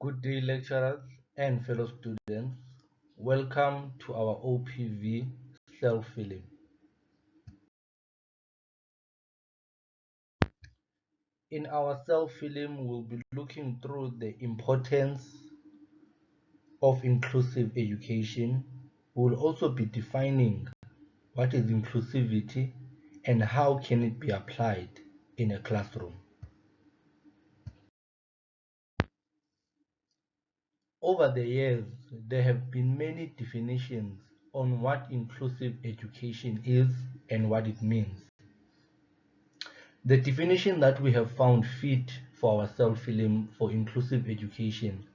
Good day, lecturers and fellow students. Welcome to our OPV self-film. In our self-film, we'll be looking through the importance of inclusive education. We'll also be defining what is inclusivity and how can it be applied in a classroom. Over the years, there have been many definitions on what inclusive education is and what it means. The definition that we have found fit for our self-film for inclusive education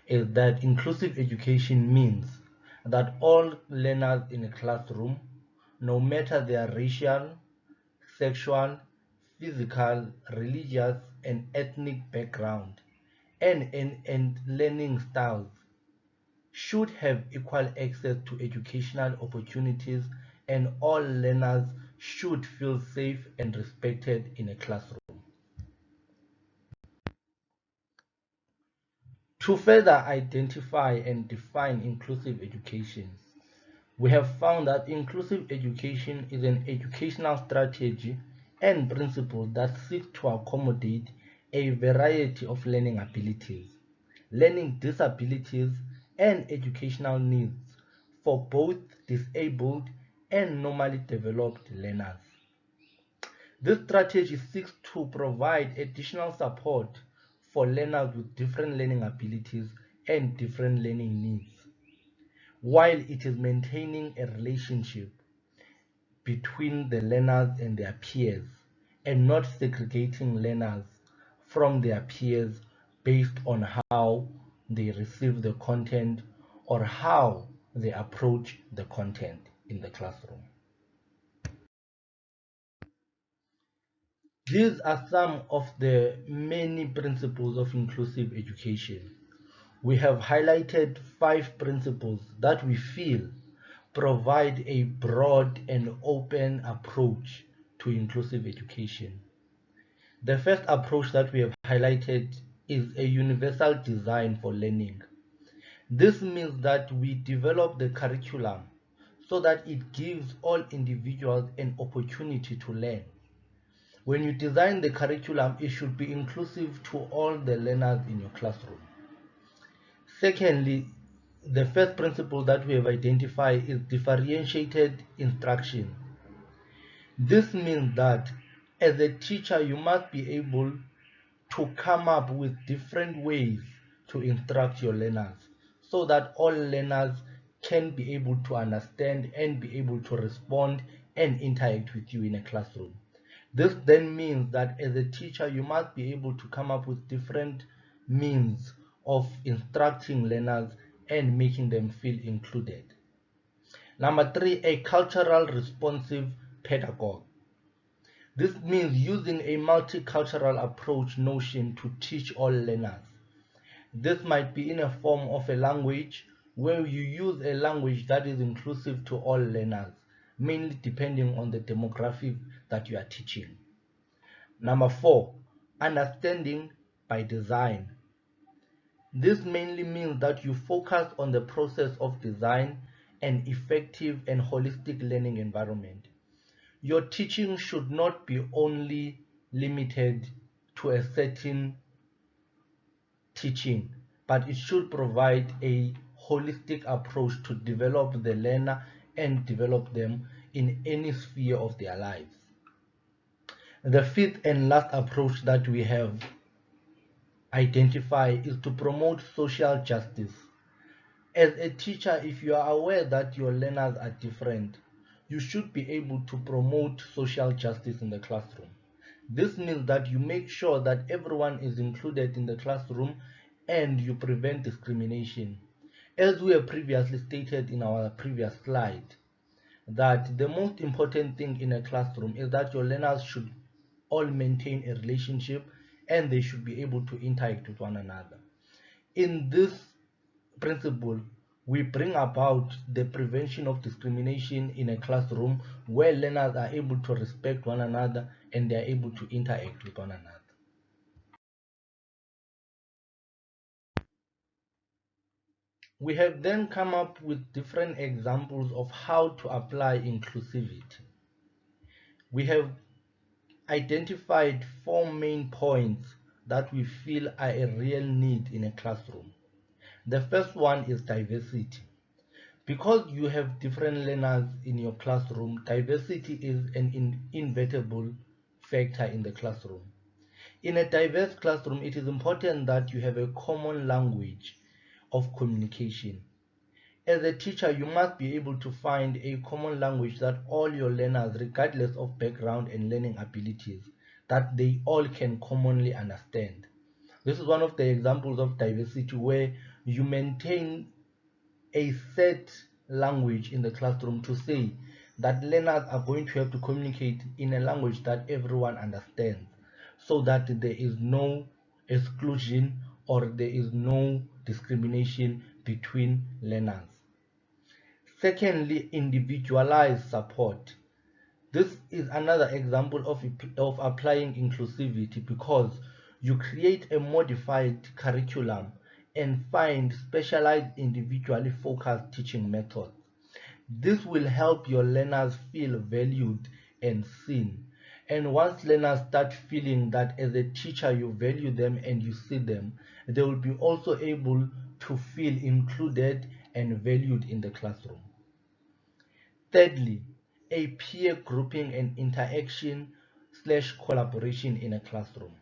is that inclusive education means that all learners in a classroom, no matter their racial, sexual, physical, religious, and ethnic background, and learning styles, should have equal access to educational opportunities, and all learners should feel safe and respected in a classroom. To further identify and define inclusive education, we have found that inclusive education is an educational strategy and principle that seeks to accommodate a variety of learning abilities, learning disabilities, and educational needs for both disabled and normally developed learners. This strategy seeks to provide additional support for learners with different learning abilities and different learning needs, while it is maintaining a relationship between the learners and their peers and not segregating learners from their peers based on how they receive the content or how they approach the content in the classroom. These are some of the many principles of inclusive education. We have highlighted 5 principles that we feel provide a broad and open approach to inclusive education. The first approach that we have highlighted is a universal design for learning. This means that we develop the curriculum so that it gives all individuals an opportunity to learn. When you design the curriculum, it should be inclusive to all the learners in your classroom. Secondly, the first principle that we have identified is differentiated instruction. This means that as a teacher, you must be able to come up with different ways to instruct your learners so that all learners can be able to understand and be able to respond and interact with you in a classroom. This then means that as a teacher, you must be able to come up with different means of instructing learners and making them feel included. Number 3, a cultural responsive pedagogue. This means using a multicultural approach notion to teach all learners. This might be in a form of a language where you use a language that is inclusive to all learners, mainly depending on the demographic that you are teaching. Number 4, understanding by design. This mainly means that you focus on the process of design an effective and holistic learning environment. Your teaching should not be only limited to a certain teaching, but it should provide a holistic approach to develop the learner and develop them in any sphere of their lives. The fifth and last approach that we have identified is to promote social justice. As a teacher, if you are aware that your learners are different, you should be able to promote social justice in the classroom. This means that you make sure that everyone is included in the classroom and you prevent discrimination. As we have previously stated in our previous slide, that the most important thing in a classroom is that your learners should all maintain a relationship and they should be able to interact with one another. In this principle, we bring about the prevention of discrimination in a classroom where learners are able to respect one another and they are able to interact with one another. We have then come up with different examples of how to apply inclusivity. We have identified four main points that we feel are a real need in a classroom. The first one is diversity. Because you have different learners in your classroom, diversity is an inevitable factor in the classroom. In a diverse classroom, it is important that you have a common language of communication. As a teacher, you must be able to find a common language that all your learners, regardless of background and learning abilities, that they all can commonly understand. This is one of the examples of diversity where you maintain a set language in the classroom to say that learners are going to have to communicate in a language that everyone understands so that there is no exclusion or there is no discrimination between learners. Secondly, individualized support. This is another example of applying inclusivity because you create a modified curriculum and find specialized individually focused teaching methods. This will help your learners feel valued and seen. And once learners start feeling that as a teacher you value them and you see them, they will be also able to feel included and valued in the classroom. Thirdly, a peer grouping and interaction/collaboration in a classroom.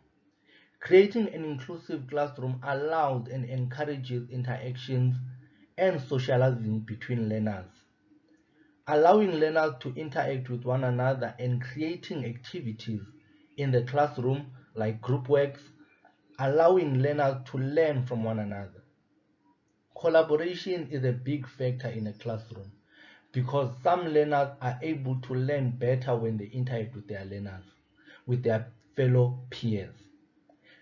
Creating an inclusive classroom allows and encourages interactions and socializing between learners, allowing learners to interact with one another and creating activities in the classroom like group works, allowing learners to learn from one another. Collaboration is a big factor in a classroom because some learners are able to learn better when they interact with their learners, with their fellow peers.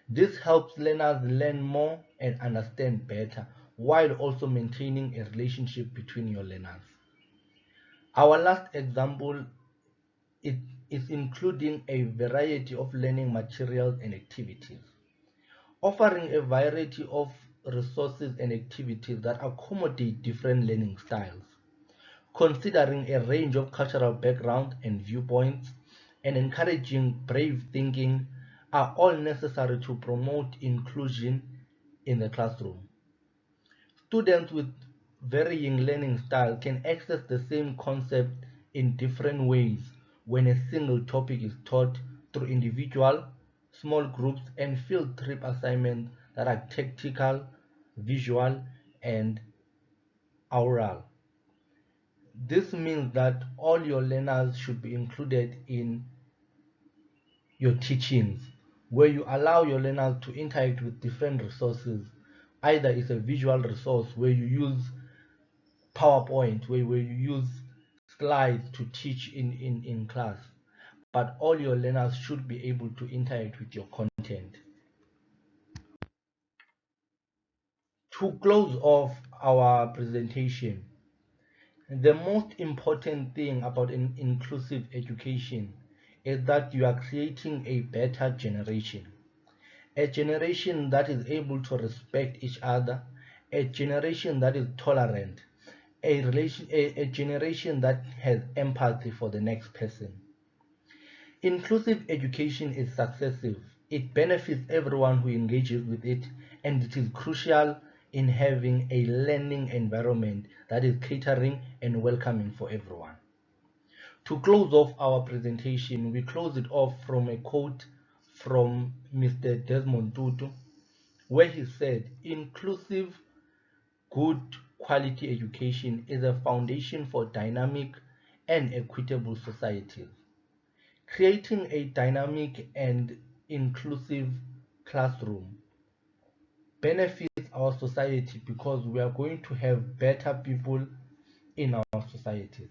This helps learners learn more and understand better while also maintaining a relationship between your learners. Our last example is including a variety of learning materials and activities, offering a variety of resources and activities that accommodate different learning styles, considering a range of cultural background and viewpoints, and encouraging brave thinking are all necessary to promote inclusion in the classroom. Students with varying learning styles can access the same concept in different ways when a single topic is taught through individual, small groups, and field trip assignments that are tactical, visual, and oral. This means that all your learners should be included in your teachings, where you allow your learners to interact with different resources. Either it's a visual resource where you use PowerPoint, where you use slides to teach in class, but all your learners should be able to interact with your content. To close off our presentation, the most important thing about an inclusive education is that you are creating a better generation. A generation that is able to respect each other, a generation that is tolerant, a generation that has empathy for the next person. Inclusive education is successive. It benefits everyone who engages with it, and it is crucial in having a learning environment that is catering and welcoming for everyone. To close off our presentation, we close it off from a quote from Mr. Desmond Tutu, where he said, inclusive, good quality education is a foundation for dynamic and equitable societies. Creating a dynamic and inclusive classroom benefits our society because we are going to have better people in our societies.